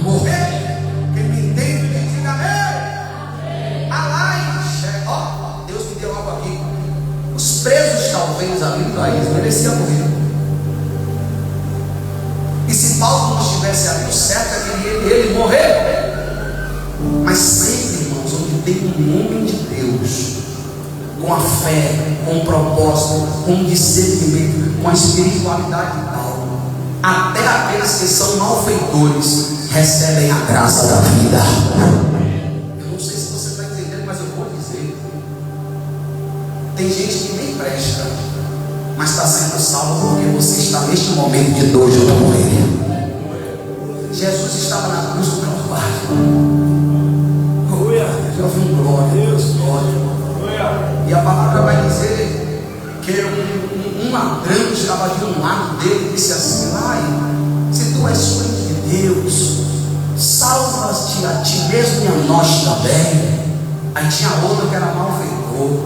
morrer. Quem me entende, diga amém. Ó, Deus me deu algo aqui. Os presos talvez ali eles mereciam morrer. E se Paulo não estivesse ali, o certo é que ele morrer. Mas sempre, irmãos, onde tem um homem de Deus, com a fé, com o propósito, com o discernimento, com a espiritualidade de Paulo, até aqueles que são malfeitores recebem a graça da vida. Eu não sei se você está entendendo, mas eu vou dizer: tem gente que nem presta, mas está sendo salvo porque você está neste momento de dor junto com Ele. Jesus estava na cruz do Calvário. Eu ouvi um glória a Deus, glória. E a palavra vai dizer que um ladrão estava de um lado dele e disse assim: ai, se tu és filho de Deus, salva-te a ti mesmo e a nós também. Aí tinha outro que era malfeitor,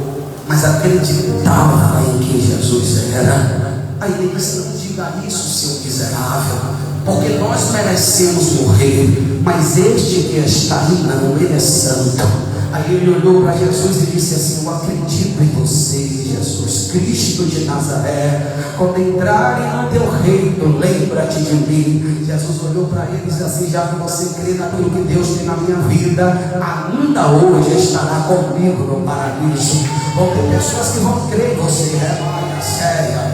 mas acreditava em quem Jesus era. Aí ele disse: não diga isso, seu miserável, porque nós merecemos morrer, mas este que está aí não, ele é santo. Aí ele olhou para Jesus e disse assim: eu acredito em você, Jesus Cristo de Nazaré. Quando entrarem no teu reino, lembra-te de mim. Jesus olhou para ele e disse assim: já que você crê naquilo que Deus tem na minha vida, ainda hoje estará comigo no paraíso. Vão ter pessoas que vão crer em você, séria.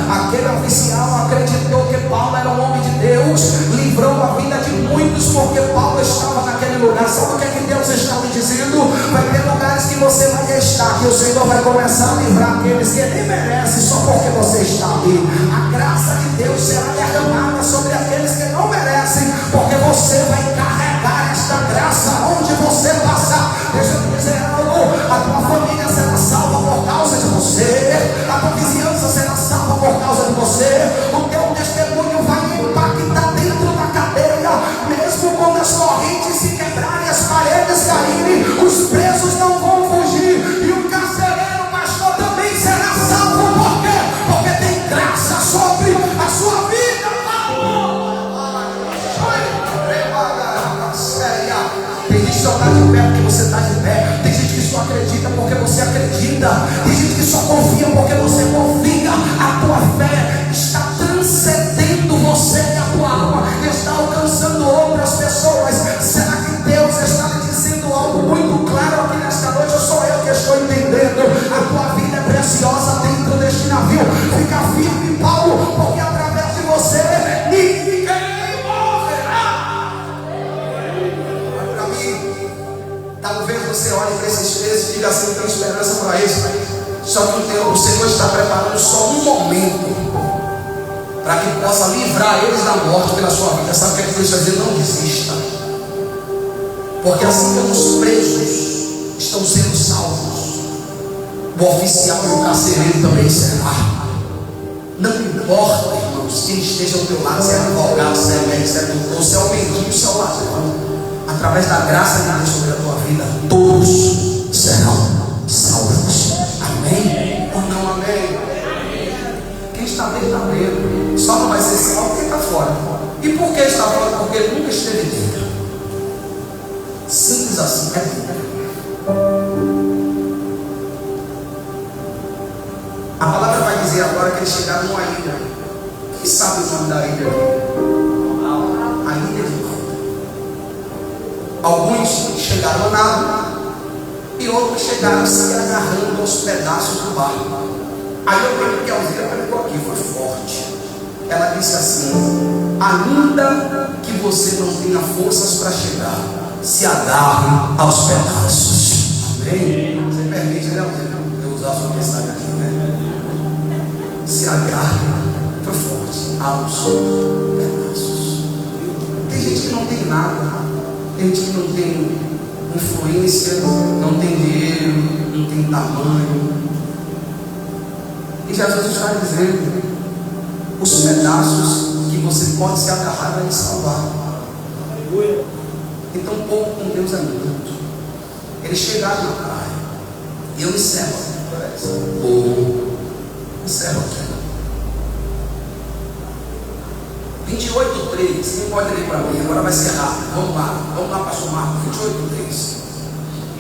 Aquele oficial acreditou que Paulo era um homem de Deus, livrou a vida de muitos porque Paulo estava naquele lugar. Sabe o que é que Deus está me dizendo? Vai ter lugares que você vai estar, que o Senhor vai começar a livrar aqueles que nem merecem só porque você está ali. A graça de Deus será derramada sobre aqueles que não merecem, porque você vai carregar esta graça onde você passar. Deixa eu te dizer algo: a tua família será salva por causa de você, a tua vizinhança será salva por causa de você, o teu testemunho vai impactar dentro da cadeia, mesmo quando as correntes se quebrarem, as paredes caírem, os presos não vão fugir, e o carcereiro, pastor, também será salvo. Por quê? Porque tem graça sobre a sua vida. Tem gente que só está de pé porque você está de pé. Tem gente que só acredita porque você acredita. Tem gente que só confia porque você confia. A tua fé está transcendendo você e a tua alma está alcançando outras pessoas. Será que Deus está lhe dizendo algo muito claro aqui nesta noite? Ou sou eu que estou entendendo? A tua vida é preciosa dentro deste navio. Fica firme, Paulo, porque através de você ninguém morrerá. Para mim, talvez você olhe para esses presos e diga assim: não tenho esperança para isso. Só que o Senhor está preparando só um momento para que possa livrar eles da morte pela sua vida. Sabe o que é que Deus está dizendo? Não desista, porque assim como os presos estão sendo salvos, o oficial e o carcereiro também será. Não importa, irmãos, quem esteja ao teu lado, se é advogado, se é médico, se é doutor, se é o mendigo, se é o ladrão, através da graça de Deus sobre a tua vida, todos serão salvos. Amém? Ou não amém? Quem está dentro está dentro. Só não vai ser salvo quem está fora. E por que está fora? Porque ele nunca esteve dentro. Simples assim, é dentro. A palavra vai dizer agora que eles chegaram numa ilha. Quem sabe o nome da ilha? A ilha de Malta. Alguns chegaram a nada e outros chegaram se agarrando aos pedaços do barco. Aí eu lembro que a Alzira pregou aqui, foi forte. Ela disse assim: ainda que você não tenha forças para chegar, se agarre aos pedaços. Amém? Você permite, né, Alzira, eu usar a sua mensagem aqui, né? Se agarre, foi forte, aos pedaços. Tem gente que não tem nada, tem gente que não tem influência, não tem dinheiro, não tem tamanho. E Jesus está dizendo: os pedaços que você pode se agarrar vai lhe salvar. Então, pouco com Deus é muito. Eles chegaram na praia, e eu encerro encerro aqui. 28:3, quem pode ler para mim? Agora vai ser rápido. Vamos lá, pastor Marcos. 28:3.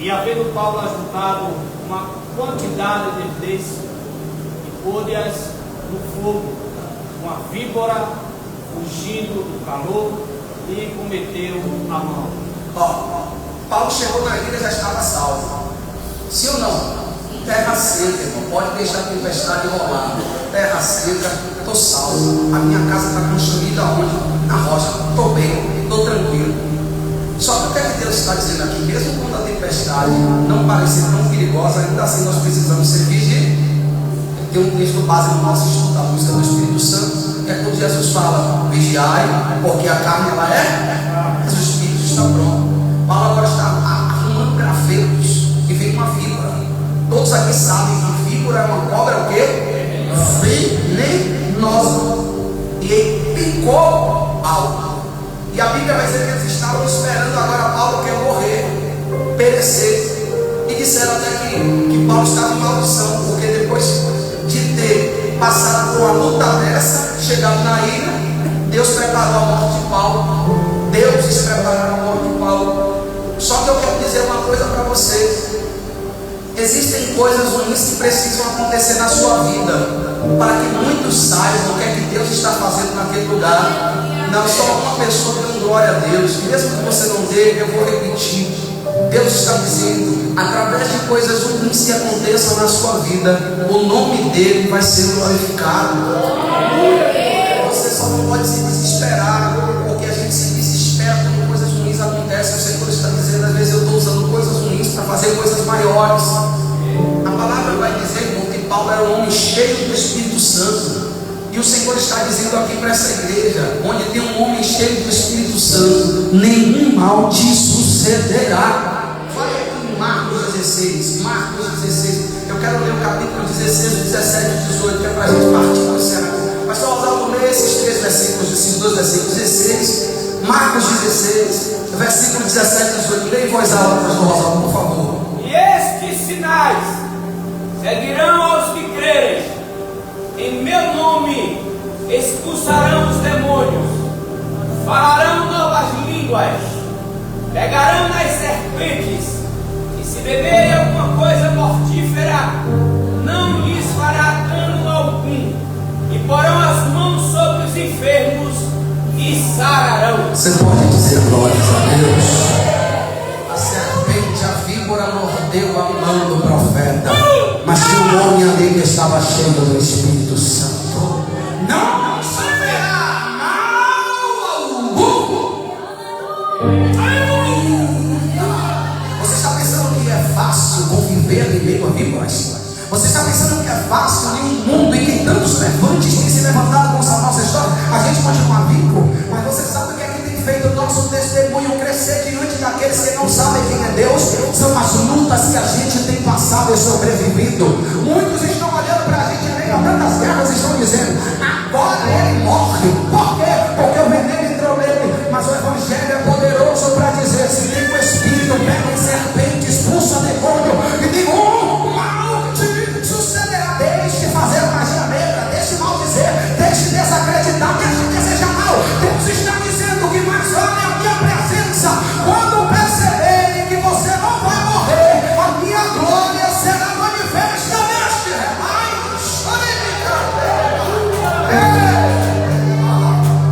E havendo Paulo ajuntado uma quantidade de vezes, e pôde-as no fogo, uma víbora, fugindo do calor, e cometeu a mão. Paulo chegou na ilha e já estava salvo. Sim ou não? Terra seca, irmão. Pode deixar a tempestade rolar. Terra seca, estou salvo. A minha casa está construída onde? Na rocha. Estou bem, estou tranquilo. Só que o que é que Deus está dizendo aqui? Mesmo quando a tempestade não parecer tão perigosa, ainda assim nós precisamos servir de Tem um texto base no nosso estudo da música do Espírito Santo, que é quando Jesus fala: vigiai, porque a carne ela mas o Espírito está pronto. Paulo agora está arrumando gravetos e vem uma víbora. Todos aqui sabem que víbora é uma cobra o quê? Venenosa. E ele picou Paulo. E a Bíblia vai dizer que eles estavam esperando agora Paulo que ia morrer, perecer. E disseram até que Paulo estava em maldição, porque depois de ter passado por uma luta dessa, chegado na ilha, Deus preparou a morte de Paulo. Deus preparou a morte de Paulo. Só que eu quero dizer uma coisa para vocês: existem coisas ruins que precisam acontecer na sua vida, para que muitos saibam o que é que Deus está fazendo naquele lugar. Não só uma pessoa dando glória a Deus, mesmo que você não dê, eu vou repetir. Deus está dizendo, através de coisas ruins que aconteçam na sua vida, o nome dele vai ser glorificado. Você só não pode se desesperar, porque a gente se desespera quando coisas ruins acontecem. O Senhor está dizendo, às vezes eu estou usando coisas ruins para fazer coisas maiores. A palavra vai dizer, irmão, que Paulo era um homem cheio do Espírito Santo. E o Senhor está dizendo aqui para essa igreja, onde tem um homem cheio do Espírito Santo, nenhum mal te sucederá. Vai aqui em Marcos 16, eu quero ler o capítulo 16, 17 e 18, que é para a gente partir para o céu. Mas só Oswaldo lê esses três versículos, esses dois versículos, 16, Marcos 16, versículo 17 e 18, leia em voz alta, pastor Oswaldo, por favor. E estes sinais seguirão aos que crerem. Em meu nome expulsarão os demônios, falarão novas línguas, pegarão nas serpentes, e se beberem alguma coisa mortífera, não lhes fará dano algum, e porão as mãos sobre os enfermos e sararão. Você pode dizer glórias a Deus? A serpente, a víbora mordeu a mão do profeta, mas tinha um homem ali que estava cheio do Espírito Santo. Não sofrerá mal algum. Você está pensando que é fácil conviver em meio a víboras? Você está pensando que é fácil em um mundo em que tantos levantes têm se levantado com essa nossa história? A gente continua vivo, mas você sabe o que é que tem feito o nosso testemunho crescer diante daqueles que não sabem quem é Deus? São as lutas que a gente tem passado e sobrevivido. Muitos estão olhando para a gente em meio a tantas guerras e estão dizendo, agora ele morre. Por quê? Porque o veneno entrou nele. Mas o Evangelho é poderoso para dizer, se tem o Espírito, pega em serpente, expulsa demônio e diga, mal te sucederá. Deixe fazer magia negra, deixe maldizer, deixe desacreditar, deixe desejar mal. Deus está dizendo que mais vale a minha presença. Quando perceberem que você não vai morrer, a minha glória será manifesta neste rebanho.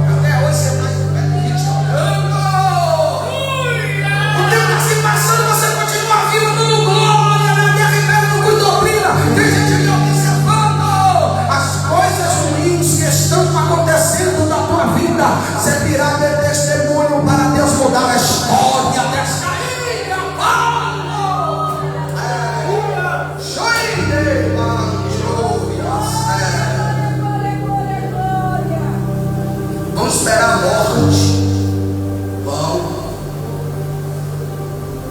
Até hoje você está de pé de gente orando. O tempo está se passando, você continua vivo dando glória na guerra e pé com doutrina. Tem gente me observando. As coisas ruins que estão acontecendo na tua vida servirá de testemunho para Deus mudar a história desta ilha. Vamos esperar a morte.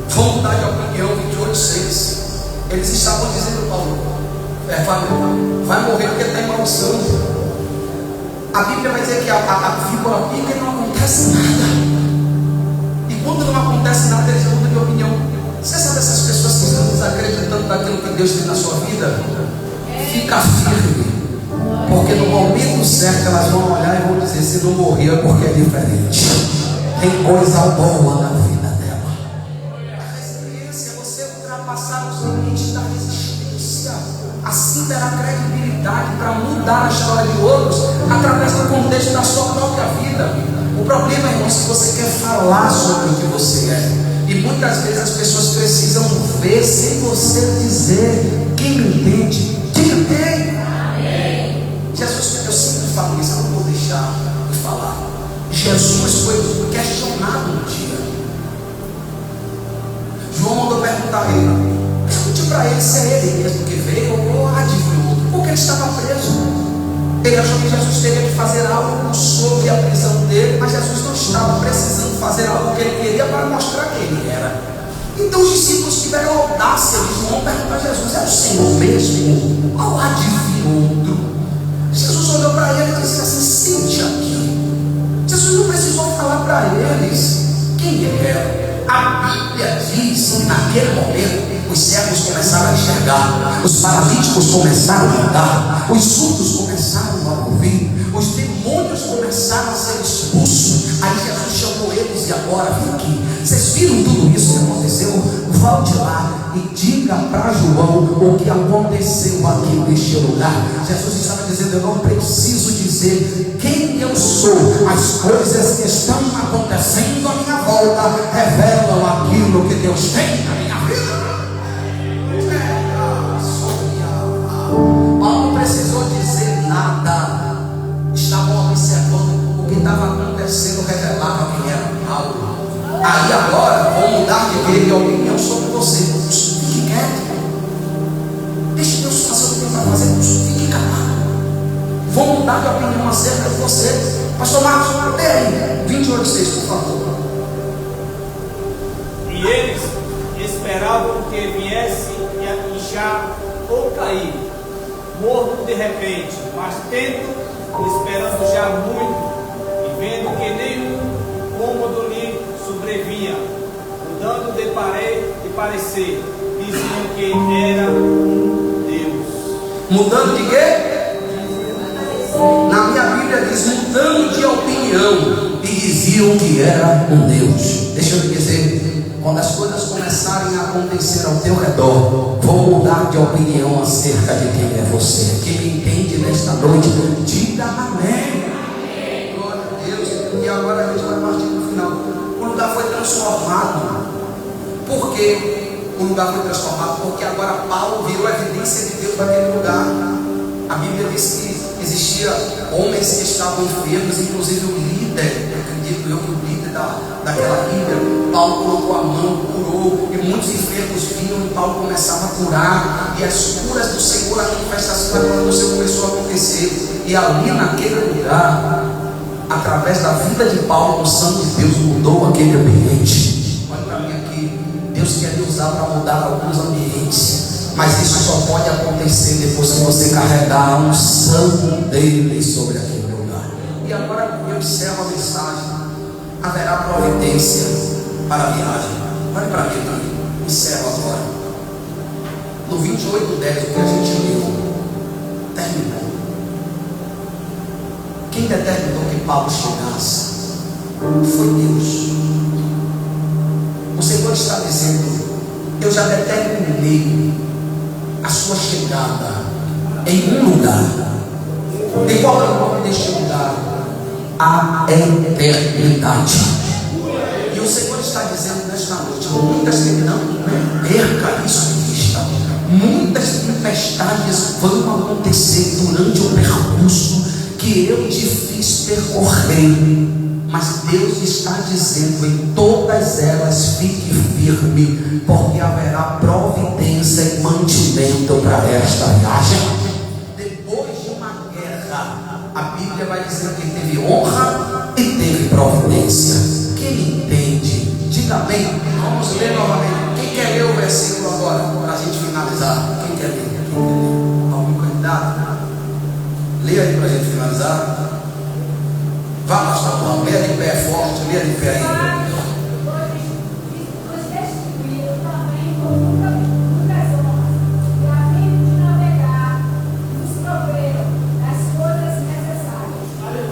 Vamos mudar de opinião. 28:6. Eles estavam dizendo, Paulo, vai morrer porque está em maldição. A Bíblia vai dizer que a víbora pica e não acontece nada. E quando não acontece nada, eles mudam de opinião. Você sabe essas pessoas que estão desacreditando daquilo que Deus tem na sua vida? Fica firme. Porque no momento certo elas vão olhar e vão dizer, se não morrer é porque é diferente. Tem coisa boa na vida dela. A resiliência, você ultrapassar os limites da resistência. Assim terá credibilidade para mudar a história de outros através do contexto da sua própria vida. O problema, irmãos, é que você quer falar sobre o que você é. E muitas vezes as pessoas precisam ver sem você dizer. Quem me entende? Diga amém. Jesus, eu sempre falo isso, eu não vou deixar de falar. Jesus foi questionado um dia. João mandou perguntar a ele. Pergunte para ele se é ele mesmo que veio ou há de vir outro. Porque ele estava preso. Ele achou que Jesus teria que fazer algo sobre a prisão dele, mas Jesus não estava precisando fazer algo que ele queria para mostrar quem ele era. Então os discípulos tiveram a audácia de João perguntar a Jesus: é o Senhor mesmo? Ou há de vir outro? Jesus olhou para ele e disse assim: sente aqui. Jesus não precisou falar para eles quem ele era. A Bíblia diz que naquele momento os cegos começaram a enxergar, os paralíticos começaram a andar, os surdos começaram a ouvir, os demônios começaram a ser expulsos. Aí Jesus chamou eles e agora vem aqui. Vocês viram tudo isso que aconteceu? Volte lá e diga para João o que aconteceu aqui neste lugar. Jesus estava dizendo: eu não preciso dizer quem eu sou. As coisas que estão acontecendo à minha volta revelam aquilo que Deus tem na minha vida. Paulo não precisou dizer nada. Estavam observando o que estava acontecendo, revelava quem era Paulo. Aí agora vou mudar de opinião sobre você. Fique quieto. Deixe Deus fazer o que Deus vai fazer. Fique calado. Vou mudar de opinião acerca de você. Pastor Marcos, lê aí 28:6, por favor. E eles esperavam que viesse e inchar ou cair, morto de repente, mas tendo, esperando já muito, e vendo que nenhum cômodo lhe sobrevia, mudando de parecer, diziam que era um Deus. Mudando de quê? Na minha Bíblia diz: mudando de opinião, e diziam que era um Deus. Deixa eu lhe dizer, quando as coisas começarem a acontecer ao teu redor, vou mudar de opinião acerca de quem é você. Quem me entende nesta noite, diga amém. Glória a Deus. E agora a gente vai partir para o final. O lugar foi transformado. Por quê? O lugar foi transformado porque agora Paulo virou evidência de Deus naquele lugar. A Bíblia diz que existia homens que estavam enfermos, inclusive o líder, acredito eu que o líder daquela ilha, Paulo colocou a mão, curou, e muitos enfermos vinham e Paulo começava a curar, e as curas do Senhor, a manifestação da glória do Senhor começou a acontecer. E ali naquele lugar, através da vida de Paulo, o sangue de Deus mudou aquele ambiente. Olha para mim aqui, Deus quer me usar para mudar alguns ambientes, mas isso só pode acontecer depois que você carregar a unção dele sobre aquele lugar. E agora eu encerro a mensagem. Haverá providência para a viagem. Olha para mim, Dani. Encerro agora. No 28:10, o que a gente leu, terminou. Quem determinou que Paulo chegasse foi Deus. O Senhor está dizendo: eu já determinei a sua chegada em um lugar. E qual é o nome deste lugar? A eternidade. E o Senhor está dizendo nesta noite: muitas que não perca isso de vista. Muitas tempestades vão acontecer durante o percurso que eu te fiz percorrer. Mas Deus está dizendo: em todas elas fique firme, porque haverá providência e mantimento para esta viagem. Depois de uma guerra, a Bíblia vai dizer que teve honra e teve providência. Quem entende, diga amém. Vamos ler novamente. Quem quer ler o versículo agora, para a gente finalizar? Quem quer ler? Algum candidato? Leia aí para a gente finalizar. Vá, pastor Paulo, leia de pé forte, leia de pé aí.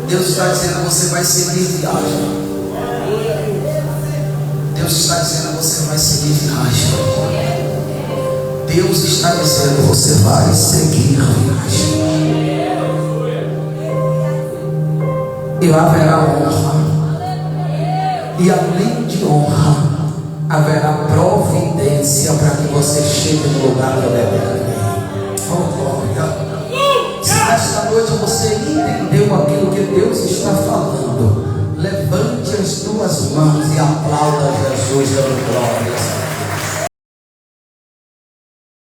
Deus está dizendo: você vai seguir viagem. Deus está dizendo: você vai seguir viagem. Deus está dizendo: você vai seguir viagem. E haverá honra, e além de honra, haverá providência para que você chegue no lugar que eu determinei. Oh, glória! Se esta noite você entendeu aquilo que Deus está falando, levante as tuas mãos e aplauda Jesus dando glórias.